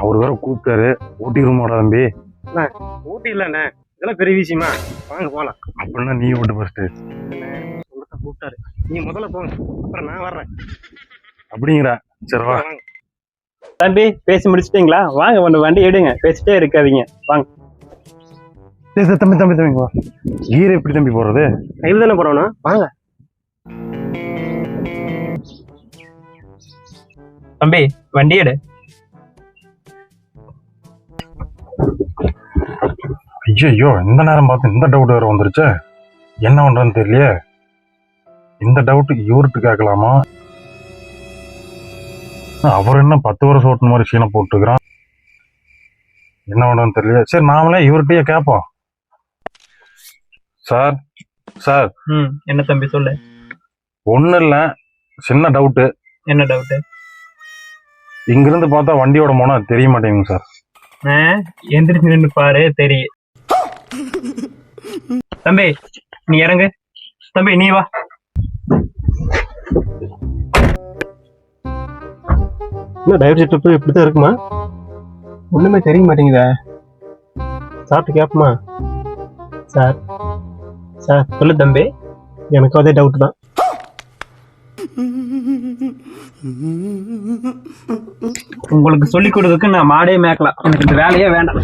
அவர் வேற கூப்பிட்டாரு. ஓட்டிடுமாடா தம்பி? ஊட்டி இல்லண்ணே, இதெல்லாம் பெரிய விஷயமா? வாங்க போலாம். அப்படின்னா நீ ஓட்டு ஃபர்ஸ்ட். கூப்பிட்டாரு, நீ முதல்ல போங்க, அப்புறம் நான் வர்றேன். அப்படிங்கிறா? சரி வா. தம்பி பேசி முடிச்சிட்டீங்களா? வாங்க ஒன்று வண்டி எடுங்க, பேசிட்டே இருக்காதீங்க, வாங்க. சரி தம்பி தம்பி தம்பி வா. கீரை எப்படி தம்பி போடுறது? கையில் தானே போடணும், வாங்க. தம்பி வண்டி எடு. ஐயோ, இந்த நேரம் பார்த்து இந்த டவுட் வேற வந்துருச்சு. என்ன பண்றதுன்னு தெரியலையே. இந்த டவுட்டுக்கு இவர்கிட்ட கேட்கலாமா? அவர் என்ன 10 வருஷம் ஓட்டுன மாதிரி சீனை போட்டுக்கிறான். என்ன பண்றதுன்னு தெரியல. சரி நாமளே இவர்கிட்டயே கேட்போம். Sir sir. என்ன தம்பி சொல்லு. ஒன்றும் இல்லை, சின்ன டவுட்டு. என்ன டவுட்டு? இங்கிருந்து பார்த்தா வண்டியோட மோனம் தெரிய மாட்டேங்குது சார். எந்திரிச்சு நின்று பாரு, தெரியும். தம்பி நீ இறங்கு. தம்பி நீ வா. இன்னும் டைவர்ஸ் ட்ரிப்பு இப்படிதான் இருக்குமா? ஒண்ணுமே தெரிய மாட்டேங்குதா? சாப்பிட்டு கேட்போமா? சார் சார் சொல்லு தம்பி. எனக்கு அதே டவுட் தான். உங்களுக்கு சொல்லிக் கொடுறதுக்கு நான் மாடே மேய்க்கலாம், எனக்கு இந்த வேலையே வேண்டாம்.